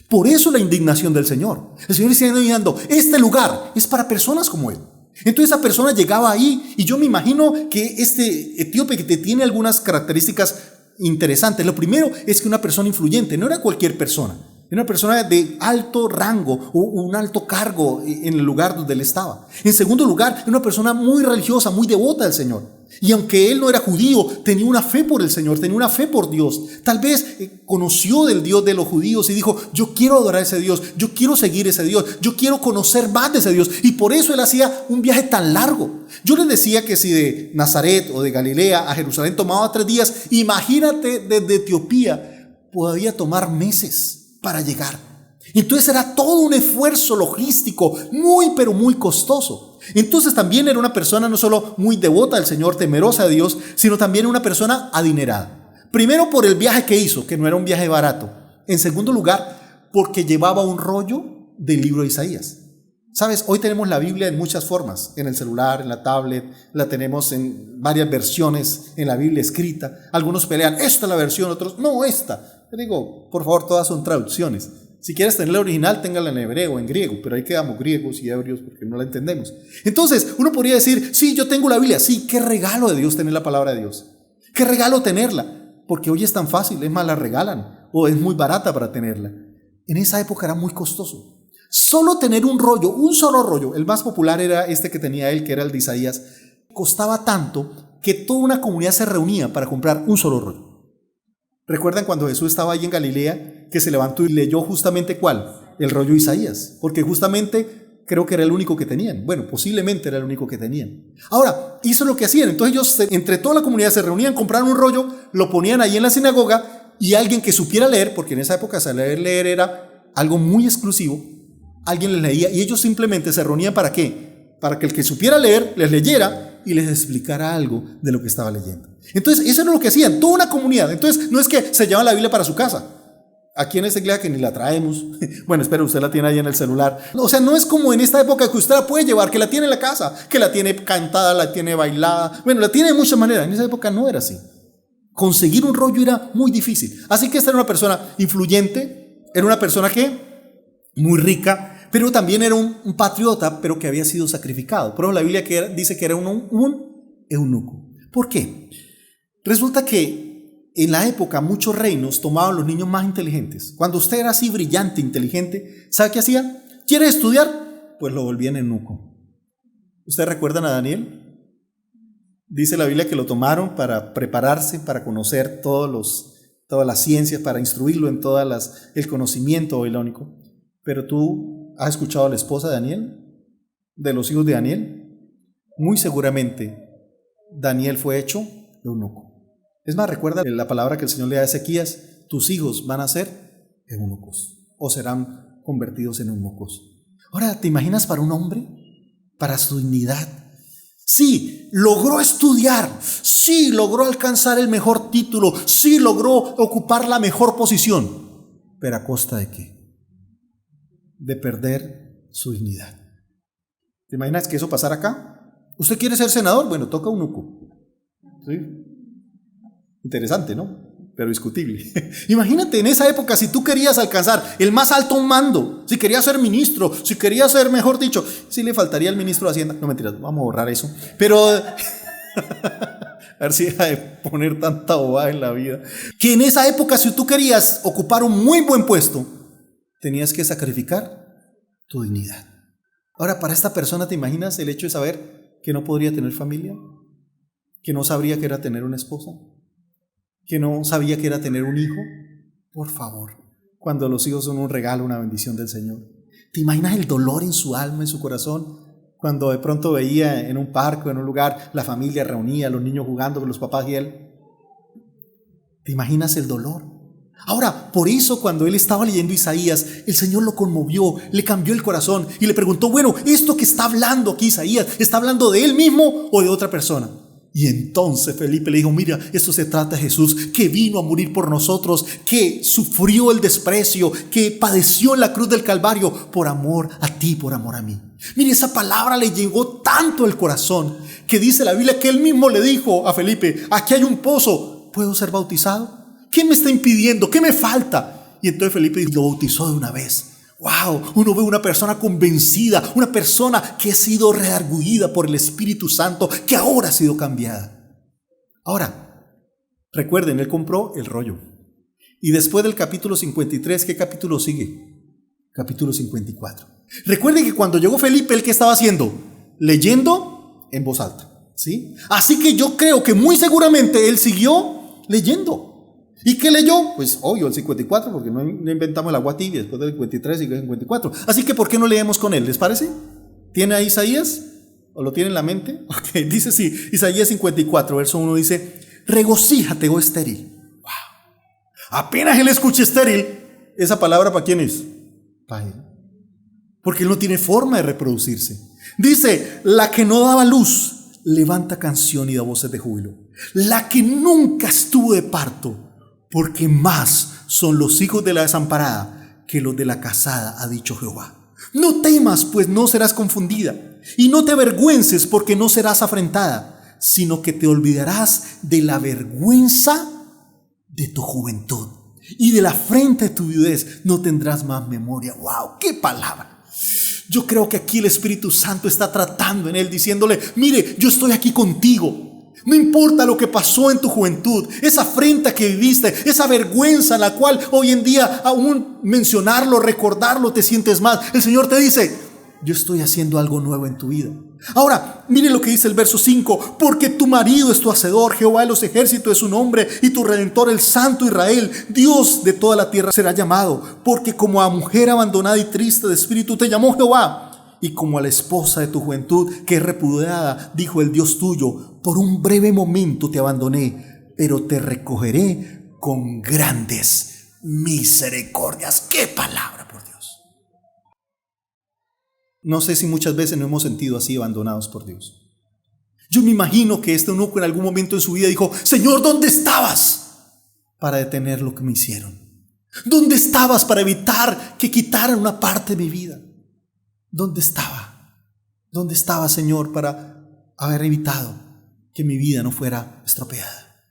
Por eso la indignación del Señor. El Señor está indignando: este lugar es para personas como él. Entonces esa persona llegaba ahí, y yo me imagino que este etíope que tiene algunas características interesantes. Lo primero es que una persona influyente, no era cualquier persona, era una persona de alto rango o un alto cargo en el lugar donde él estaba. En segundo lugar, era una persona muy religiosa, muy devota del Señor. Y aunque él no era judío, tenía una fe por el Señor, tenía una fe por Dios. Tal vez conoció del Dios de los judíos y dijo: yo quiero adorar a ese Dios, yo quiero seguir ese Dios, yo quiero conocer más de ese Dios. Y por eso él hacía un viaje tan largo. Yo les decía que si de Nazaret o de Galilea a Jerusalén tomaba 3 días, imagínate desde Etiopía, podía tomar meses para llegar. Entonces era todo un esfuerzo logístico muy pero muy costoso. Entonces también era una persona no solo muy devota al Señor, temerosa de Dios, sino también una persona adinerada. Primero, por el viaje que hizo, que no era un viaje barato. En segundo lugar, porque llevaba un rollo del libro de Isaías. Sabes, hoy tenemos la Biblia en muchas formas, en el celular, en la tablet, la tenemos en varias versiones, en la Biblia escrita. Algunos pelean: esta es la versión, otros no, esta. Te digo, por favor, todas son traducciones. Si quieres tener la original, téngala en hebreo o en griego, pero ahí quedamos griegos y ebrios porque no la entendemos. Entonces, uno podría decir: sí, yo tengo la Biblia. Sí, qué regalo de Dios tener la palabra de Dios. Qué regalo tenerla, porque hoy es tan fácil, es más, la regalan o es muy barata para tenerla. En esa época era muy costoso. Solo tener un rollo, un solo rollo, el más popular era este que tenía él, que era el de Isaías, costaba tanto que toda una comunidad se reunía para comprar un solo rollo. ¿Recuerdan cuando Jesús estaba ahí en Galilea, que se levantó y leyó justamente cuál? El rollo de Isaías, porque justamente creo que era el único que tenían. Bueno, posiblemente era el único que tenían. Ahora, hizo lo que hacían. Entonces ellos, entre toda la comunidad, se reunían, compraron un rollo, lo ponían ahí en la sinagoga, y alguien que supiera leer, porque en esa época saber leer era algo muy exclusivo, alguien les leía, y ellos simplemente se reunían ¿para qué? Para que el que supiera leer les leyera y les explicara algo de lo que estaba leyendo. Entonces eso era lo que hacían, toda una comunidad. Entonces no es que se llevan la Biblia para su casa. Aquí en esta iglesia que ni la traemos. Bueno, espero, usted la tiene ahí en el celular. O sea, no es como en esta época que usted la puede llevar, que la tiene en la casa, que la tiene cantada, la tiene bailada. Bueno, la tiene de muchas maneras. En esa época no era así. Conseguir un rollo era muy difícil. Así que esta era una persona influyente, era una persona que muy rica, pero también era un patriota, pero que había sido sacrificado. Por ejemplo, la Biblia dice que era un eunuco. ¿Por qué? Resulta que en la época muchos reinos tomaban los niños más inteligentes. Cuando usted era así brillante, inteligente, ¿sabe qué hacía? ¿Quiere estudiar? Pues lo volvían eunuco. ¿Ustedes recuerdan a Daniel? Dice la Biblia que lo tomaron para prepararse, para conocer todas las ciencias, para instruirlo en el conocimiento babilónico. Pero tú has escuchado a la esposa de Daniel, de los hijos de Daniel. Muy seguramente Daniel fue hecho eunuco. Es más, recuerda la palabra que el Señor le da a Ezequías: tus hijos van a ser eunucos o serán convertidos en eunucos. Ahora, ¿te imaginas para un hombre? Para su dignidad. Sí, logró estudiar, sí, logró alcanzar el mejor título, sí, logró ocupar la mejor posición. ¿Pero a costa de qué? De perder su dignidad. ¿Te imaginas que eso pasara acá? ¿Usted quiere ser senador? Bueno, toca eunuco. ¿Sí? Interesante, ¿no? Pero discutible. Imagínate en esa época, si tú querías alcanzar el más alto mando, si querías ser ministro, si querías ser, mejor dicho, sí le faltaría el ministro de Hacienda. No, mentiras, vamos a borrar eso. Pero a ver si deja de poner tanta bobada en la vida. Que en esa época, si tú querías ocupar un muy buen puesto, tenías que sacrificar tu dignidad. Ahora, para esta persona, ¿te imaginas el hecho de saber que no podría tener familia? ¿Que no sabría que era tener una esposa? ¿Que no sabía que era tener un hijo? Por favor, cuando los hijos son un regalo, una bendición del Señor. ¿Te imaginas el dolor en su alma, en su corazón? Cuando de pronto veía en un parque, en un lugar, la familia reunida, los niños jugando con los papás y él. ¿Te imaginas el dolor? Ahora, por eso cuando él estaba leyendo Isaías, el Señor lo conmovió, le cambió el corazón y le preguntó, bueno, ¿esto que está hablando aquí Isaías, está hablando de él mismo o de otra persona? Y entonces Felipe le dijo, mira, esto se trata de Jesús, que vino a morir por nosotros, que sufrió el desprecio, que padeció en la cruz del Calvario por amor a ti, por amor a mí. Mire, esa palabra le llegó tanto al corazón que dice la Biblia que él mismo le dijo a Felipe, aquí hay un pozo, ¿puedo ser bautizado? ¿Qué me está impidiendo? ¿Qué me falta? Y entonces Felipe lo bautizó de una vez. ¡Wow! Uno ve una persona convencida, una persona que ha sido redarguida por el Espíritu Santo, que ahora ha sido cambiada. Ahora, recuerden, él compró el rollo. Y después del capítulo 53, ¿qué capítulo sigue? Capítulo 54. Recuerden que cuando llegó Felipe, ¿él qué estaba haciendo? Leyendo en voz alta, ¿sí? Así que yo creo que muy seguramente él siguió leyendo. ¿Y qué leyó? Pues obvio el 54, porque no inventamos el agua tibia. Después del 53 sigue el 54. Así que ¿por qué no leemos con él? ¿Les parece? ¿Tiene ahí Isaías? ¿O lo tiene en la mente? Ok, dice sí, Isaías 54, verso 1 dice, regocíjate, oh estéril. Wow. Apenas él escuche estéril, ¿esa palabra para quién es? Para él. Porque él no tiene forma de reproducirse. Dice, la que no daba luz, levanta canción y da voces de júbilo. La que nunca estuvo de parto, porque más son los hijos de la desamparada que los de la casada, ha dicho Jehová. No temas, pues no serás confundida, y no te avergüences, porque no serás afrentada, sino que te olvidarás de la vergüenza de tu juventud, y de la afrenta de tu viudez no tendrás más memoria. ¡Wow! ¡Qué palabra! Yo creo que aquí el Espíritu Santo está tratando en él, diciéndole, mire, yo estoy aquí contigo. No importa lo que pasó en tu juventud, esa afrenta que viviste, esa vergüenza en la cual hoy en día aún mencionarlo, recordarlo, te sientes mal. El Señor te dice, yo estoy haciendo algo nuevo en tu vida. Ahora, mire lo que dice el verso 5, porque tu marido es tu hacedor, Jehová de los ejércitos es su nombre, y tu redentor el Santo Israel, Dios de toda la tierra será llamado, porque como a mujer abandonada y triste de espíritu te llamó Jehová. Y como a la esposa de tu juventud, que es repudiada, dijo el Dios tuyo, por un breve momento te abandoné, pero te recogeré con grandes misericordias. ¡Qué palabra, por Dios! No sé si muchas veces nos hemos sentido así, abandonados por Dios. Yo me imagino que este eunuco en algún momento de su vida dijo, Señor, ¿dónde estabas para detener lo que me hicieron? ¿Dónde estabas para evitar que quitaran una parte de mi vida? ¿Dónde estaba? ¿Dónde estaba, Señor, para haber evitado que mi vida no fuera estropeada?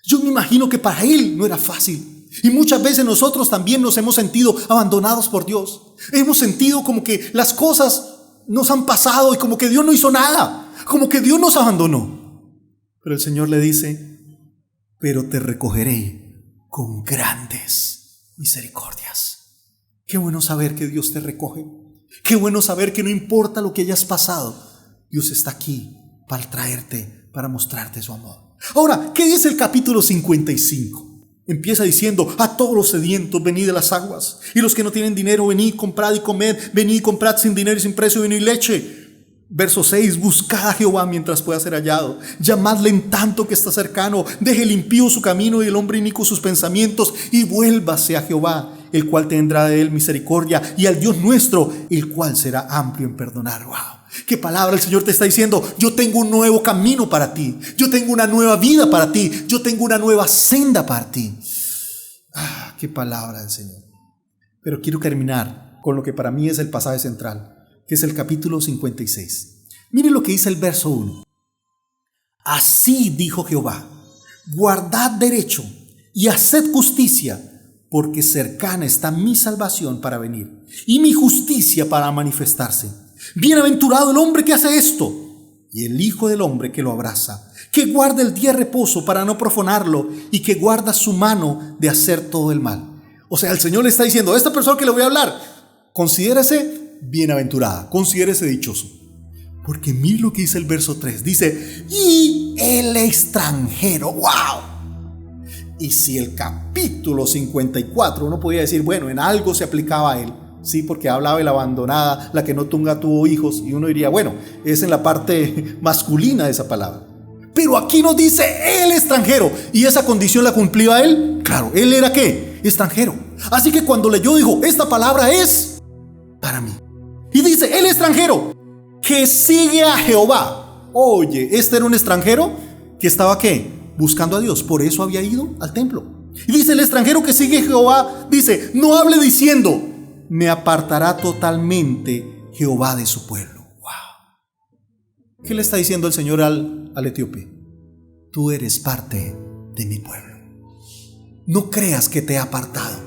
Yo me imagino que para él no era fácil. Y muchas veces nosotros también nos hemos sentido abandonados por Dios. Hemos sentido como que las cosas nos han pasado y como que Dios no hizo nada, como que Dios nos abandonó. Pero el Señor le dice, pero te recogeré con grandes misericordias. Qué bueno saber que Dios te recoge. Qué bueno saber que no importa lo que hayas pasado, Dios está aquí para traerte, para mostrarte su amor. Ahora, ¿qué dice el capítulo 55? Empieza diciendo, a todos los sedientos, venid de las aguas, y los que no tienen dinero, venid, comprad y comed, venid y comprad sin dinero y sin precio, vino y leche. Verso 6, buscad a Jehová mientras pueda ser hallado, llamadle en tanto que está cercano, deje el impío su camino y el hombre inicuo sus pensamientos, y vuélvase a Jehová, el cual tendrá de él misericordia, y al Dios nuestro, el cual será amplio en perdonar. ¡Wow! ¡Qué palabra! El Señor te está diciendo, yo tengo un nuevo camino para ti, yo tengo una nueva vida para ti, yo tengo una nueva senda para ti. ¡Ah! ¡Qué palabra del Señor! Pero quiero terminar con lo que para mí es el pasaje central, que es el capítulo 56. Miren lo que dice el verso 1. Así dijo Jehová, guardad derecho y haced justicia, porque cercana está mi salvación para venir, y mi justicia para manifestarse. Bienaventurado el hombre que hace esto, y el hijo del hombre que lo abraza, que guarda el día de reposo para no profanarlo, y que guarda su mano de hacer todo el mal. O sea, el Señor le está diciendo, a esta persona que le voy a hablar, considérese bienaventurada, considérese dichoso. Porque mire lo que dice el verso 3, dice, y el extranjero, ¡wow! Y si el capítulo 54, uno podía decir, bueno, en algo se aplicaba a él, sí, porque hablaba de la abandonada, la que no tuvo hijos, y uno diría, bueno, es en la parte masculina de esa palabra. Pero aquí nos dice el extranjero, y esa condición la cumplía él. Claro, él era ¿qué? Extranjero. Así que cuando leyó dijo, esta palabra es para mí. Y dice, el extranjero que sigue a Jehová. Oye, este era un extranjero que estaba ¿qué? Buscando a Dios, por eso había ido al templo. Y dice, el extranjero que sigue a Jehová, dice, no hable diciendo, me apartará totalmente Jehová de su pueblo. Wow. ¿Qué le está diciendo el Señor al etíope? Tú eres parte de mi pueblo. No creas que te he apartado.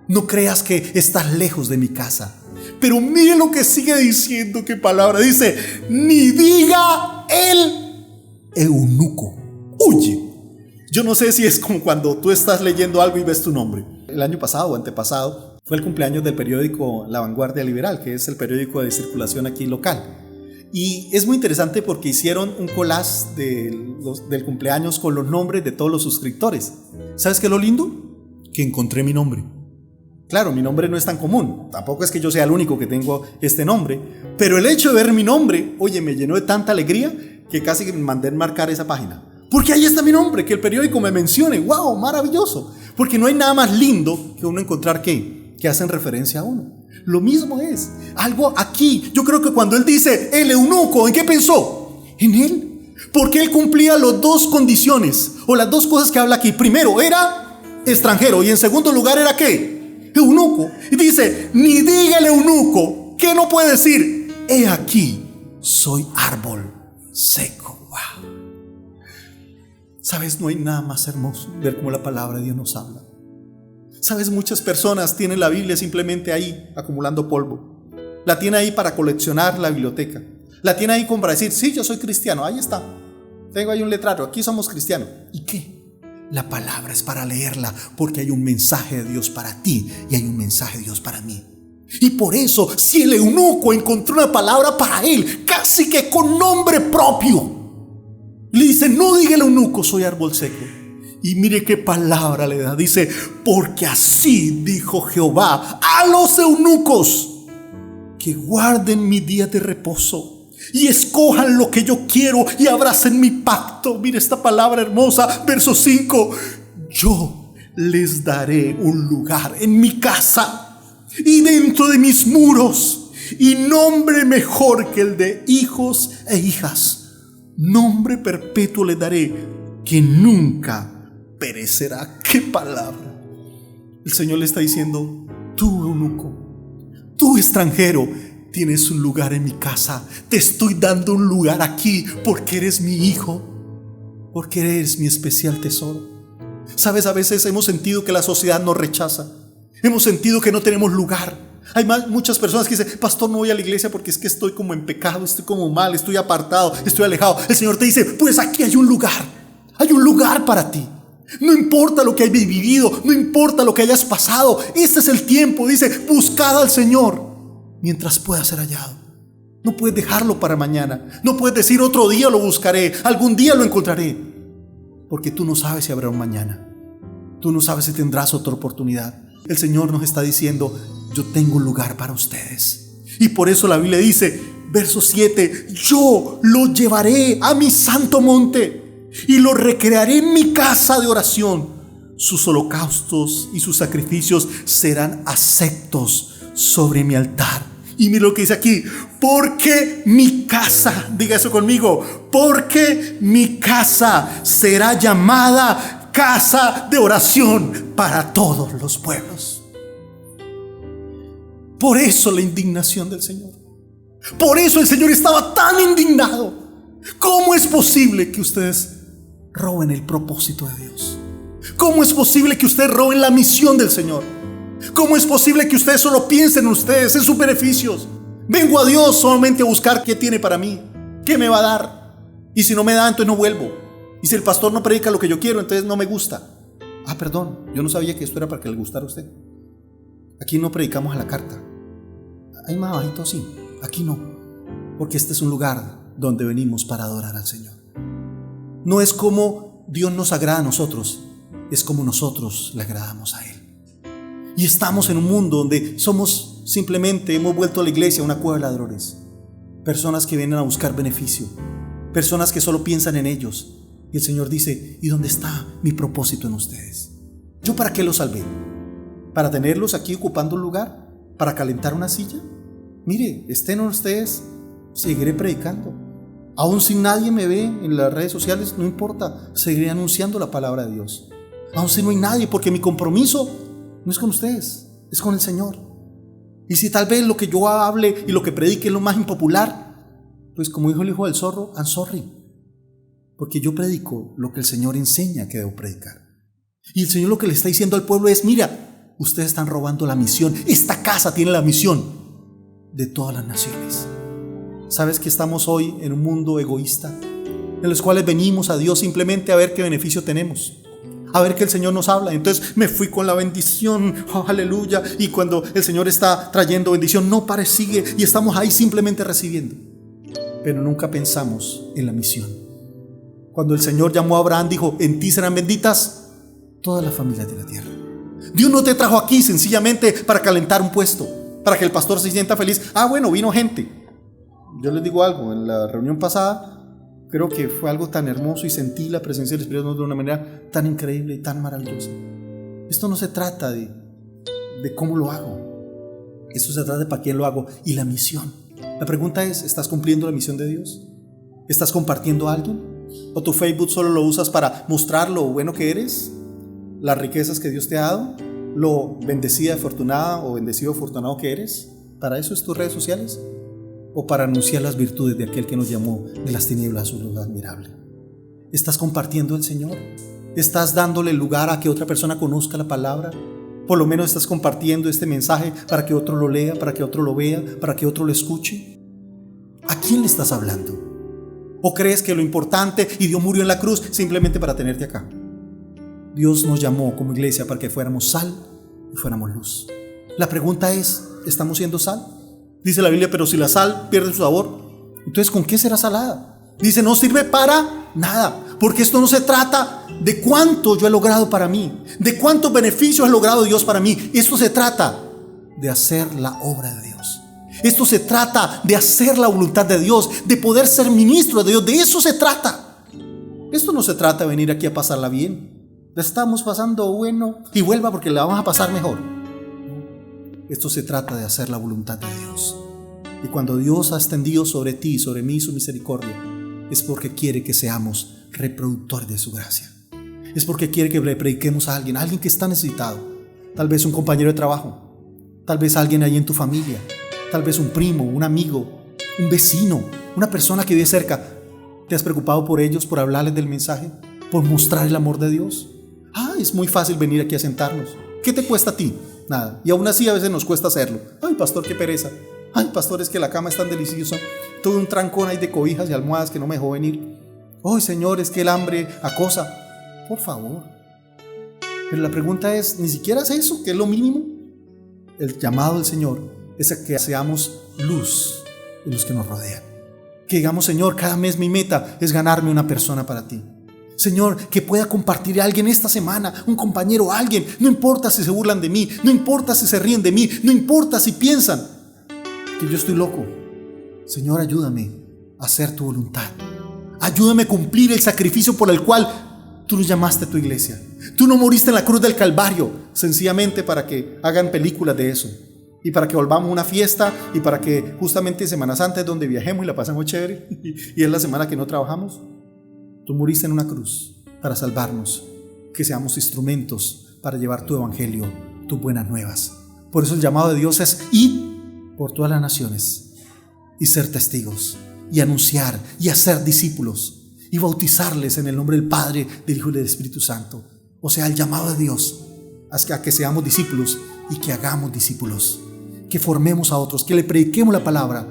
No creas que estás lejos de mi casa. Pero mire lo que sigue diciendo, qué palabra. Dice, ni diga el eunuco. Oye, yo no sé si es como cuando tú estás leyendo algo y ves tu nombre. El año pasado o antepasado fue el cumpleaños del periódico La Vanguardia Liberal, que es el periódico de circulación aquí local. Y es muy interesante porque hicieron un collage del cumpleaños con los nombres de todos los suscriptores. ¿Sabes qué es lo lindo? Que encontré mi nombre. Claro, mi nombre no es tan común. Tampoco es que yo sea el único que tengo este nombre. Pero el hecho de ver mi nombre, oye, me llenó de tanta alegría que casi me mandé enmarcar esa página. Porque ahí está mi nombre, que el periódico me mencione. ¡Wow! Maravilloso. Porque no hay nada más lindo que uno encontrar que hacen referencia a uno. Lo mismo es. Algo aquí. Yo creo que cuando él dice el eunuco, ¿en qué pensó? En él. Porque él cumplía las dos condiciones o las dos cosas que habla aquí. Primero, era extranjero. Y en segundo lugar, ¿era qué? Eunuco. Y dice, ni diga el eunuco. ¿Qué no puede decir? He aquí, soy árbol seco. Wow. ¿Sabes? No hay nada más hermoso ver cómo la palabra de Dios nos habla. ¿Sabes? Muchas personas tienen la Biblia simplemente ahí, acumulando polvo. La tiene ahí para coleccionar la biblioteca. La tiene ahí como para decir, sí, yo soy cristiano, ahí está. Tengo ahí un letrero, aquí somos cristianos. ¿Y qué? La palabra es para leerla, porque hay un mensaje de Dios para ti y hay un mensaje de Dios para mí. Y por eso, si el eunuco encontró una palabra para él, casi que con nombre propio, le dice, no diga el eunuco, soy árbol seco. Y mire qué palabra le da. Dice, porque así dijo Jehová a los eunucos, que guarden mi día de reposo y escojan lo que yo quiero y abracen mi pacto. Mire esta palabra hermosa, verso 5. Yo les daré un lugar en mi casa y dentro de mis muros, y nombre mejor que el de hijos e hijas. Nombre perpetuo le daré, que nunca perecerá. ¡Qué palabra! El Señor le está diciendo, tú eunuco, tú extranjero, tienes un lugar en mi casa. Te estoy dando un lugar aquí porque eres mi hijo, porque eres mi especial tesoro. ¿Sabes? A veces hemos sentido que la sociedad nos rechaza. Hemos sentido que no tenemos lugar. Hay muchas personas que dicen, pastor, no voy a la iglesia porque es que estoy como en pecado, estoy como mal, estoy apartado, estoy alejado. El Señor te dice, pues aquí hay un lugar para ti. No importa lo que hayas vivido, no importa lo que hayas pasado, este es el tiempo. Dice, buscad al Señor mientras pueda ser hallado. No puedes dejarlo para mañana, no puedes decir otro día lo buscaré, algún día lo encontraré, porque tú no sabes si habrá un mañana, tú no sabes si tendrás otra oportunidad. El Señor nos está diciendo, yo tengo un lugar para ustedes. Y por eso la Biblia dice, verso 7, yo lo llevaré a mi santo monte y lo recrearé en mi casa de oración. Sus holocaustos y sus sacrificios serán aceptos sobre mi altar. Y mira lo que dice aquí, porque mi casa, diga eso conmigo, porque mi casa será llamada casa de oración para todos los pueblos. Por eso la indignación del Señor. Por eso el Señor estaba tan indignado. ¿Cómo es posible que ustedes roben el propósito de Dios? ¿Cómo es posible que ustedes roben la misión del Señor? ¿Cómo es posible que ustedes solo piensen en ustedes, en sus beneficios? Vengo a Dios solamente a buscar qué tiene para mí, qué me va a dar. Y si no me da, entonces no vuelvo. Y si el pastor no predica lo que yo quiero, entonces no me gusta. Ah, perdón, yo no sabía que esto era para que le gustara a usted. Aquí no predicamos a la carta. Ahí más bajito sí, aquí no. Porque este es un lugar donde venimos para adorar al Señor. No es como Dios nos agrada a nosotros, es como nosotros le agradamos a Él. Y estamos en un mundo donde hemos vuelto a la iglesia una cueva de ladrones. Personas que vienen a buscar beneficio, personas que solo piensan en ellos. Y el Señor dice: ¿y dónde está mi propósito en ustedes? ¿Yo para qué los salvé? ¿Para tenerlos aquí ocupando un lugar? ¿Para calentar una silla? Mire, estén ustedes, seguiré predicando. Aún si nadie me ve en las redes sociales, no importa, seguiré anunciando la palabra de Dios. Aún si no hay nadie, porque mi compromiso no es con ustedes, es con el Señor. Y si tal vez lo que yo hable y lo que predique es lo más impopular, pues como dijo el hijo del zorro, I'm sorry. Porque yo predico lo que el Señor enseña que debo predicar. Y el Señor lo que le está diciendo al pueblo es: mira, ustedes están robando la misión. Esta casa tiene la misión de todas las naciones. ¿Sabes que estamos hoy en un mundo egoísta? En los cuales venimos a Dios simplemente a ver qué beneficio tenemos, a ver que el Señor nos habla. Entonces me fui con la bendición, oh, aleluya. Y cuando el Señor está trayendo bendición, no pare, sigue. Y estamos ahí simplemente recibiendo. Pero nunca pensamos en la misión. Cuando el Señor llamó a Abraham, dijo: en ti serán benditas todas las familias de la tierra. Dios no te trajo aquí sencillamente para calentar un puesto, para que el pastor se sienta feliz. Bueno, vino gente. Yo les digo algo, en la reunión pasada creo que fue algo tan hermoso y sentí la presencia del Espíritu de una manera tan increíble y tan maravillosa. Esto no se trata de cómo lo hago. Esto se trata de para quién lo hago y la misión. La pregunta es: ¿estás cumpliendo la misión de Dios? ¿Estás compartiendo a alguien? ¿O tu Facebook solo lo usas para mostrar lo bueno que eres? ¿Las riquezas que Dios te ha dado? ¿Lo bendecida, afortunada o bendecido, afortunado que eres? ¿Para eso es tus redes sociales? ¿O para anunciar las virtudes de aquel que nos llamó de las tinieblas a su luz admirable? ¿Estás compartiendo el Señor? ¿Estás dándole lugar a que otra persona conozca la palabra? Por lo menos estás compartiendo este mensaje para que otro lo lea, para que otro lo vea, para que otro lo escuche. ¿A quién le estás hablando? ¿O crees que lo importante y Dios murió en la cruz simplemente para tenerte acá? Dios nos llamó como iglesia para que fuéramos sal y fuéramos luz. La pregunta es: ¿estamos siendo sal? Dice la Biblia: pero si la sal pierde su sabor, entonces ¿con qué será salada? Dice: no sirve para nada. Porque esto no se trata de cuánto yo he logrado para mí, de cuántos beneficios ha logrado Dios para mí. Esto se trata de hacer la obra de Dios. Esto se trata de hacer la voluntad de Dios, de poder ser ministro de Dios. De eso se trata. Esto no se trata de venir aquí a pasarla bien. La estamos pasando bueno y vuelva porque la vamos a pasar mejor. Esto se trata de hacer la voluntad de Dios. Y cuando Dios ha extendido sobre ti y sobre mí su misericordia, es porque quiere que seamos reproductores de su gracia. Es porque quiere que le prediquemos a alguien que está necesitado. Tal vez un compañero de trabajo, tal vez alguien ahí en tu familia, tal vez un primo, un amigo, un vecino, una persona que vive cerca. ¿Te has preocupado por ellos, por hablarles del mensaje, por mostrar el amor de Dios? Es muy fácil venir aquí a sentarnos. ¿Qué te cuesta a ti? Nada. Y aún así a veces nos cuesta hacerlo. Pastor, qué pereza. Pastor, es que la cama es tan deliciosa. Tuve un trancón ahí de cobijas y almohadas que no me dejó venir. Señor, es que el hambre acosa. Por favor. Pero la pregunta es: ¿ni siquiera es eso, que es lo mínimo? El llamado del Señor es a que seamos luz en los que nos rodean. Que digamos: Señor, cada mes mi meta es ganarme una persona para ti. Señor, que pueda compartir a alguien esta semana, un compañero, alguien. No importa si se burlan de mí, no importa si se ríen de mí, no importa si piensan que yo estoy loco. Señor, ayúdame a hacer tu voluntad. Ayúdame a cumplir el sacrificio por el cual tú nos llamaste a tu iglesia. Tú no moriste en la cruz del Calvario sencillamente para que hagan películas de eso y para que volvamos a una fiesta y para que justamente Semana Santa es donde viajemos y la pasemos chévere y es la semana que no trabajamos. Tú moriste en una cruz para salvarnos, que seamos instrumentos para llevar tu evangelio, tus buenas nuevas. Por eso el llamado de Dios es ir por todas las naciones y ser testigos y anunciar y hacer discípulos y bautizarles en el nombre del Padre, del Hijo y del Espíritu Santo. O sea, el llamado de Dios es a que seamos discípulos y que hagamos discípulos, que formemos a otros, que le prediquemos la palabra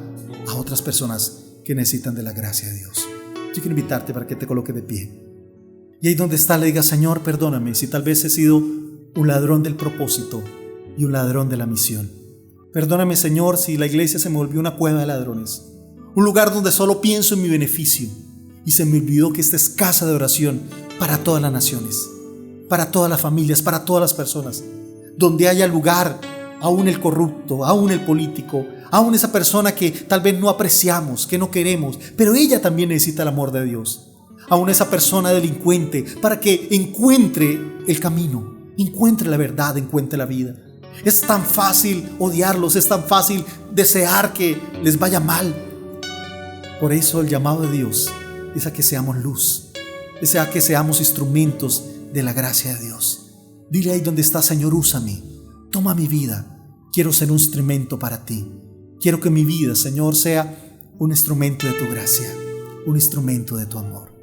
a otras personas que necesitan de la gracia de Dios. Yo quiero invitarte para que te coloques de pie. Y ahí donde está le digas: Señor, perdóname si tal vez he sido un ladrón del propósito y un ladrón de la misión. Perdóname, Señor, si la iglesia se me volvió una cueva de ladrones, un lugar donde solo pienso en mi beneficio y se me olvidó que esta es casa de oración para todas las naciones. para todas las familias, para todas las personas. Donde haya lugar, aún el corrupto, aún el político, aún esa persona que tal vez no apreciamos, que no queremos, pero ella también necesita el amor de Dios. Aún esa persona delincuente, para que encuentre el camino, encuentre la verdad, encuentre la vida. Es tan fácil odiarlos, es tan fácil desear que les vaya mal. Por eso el llamado de Dios es a que seamos luz, es a que seamos instrumentos de la gracia de Dios. Dile ahí donde está: Señor, úsame, toma mi vida. Quiero ser un instrumento para ti. Quiero que mi vida, Señor, sea un instrumento de tu gracia, un instrumento de tu amor.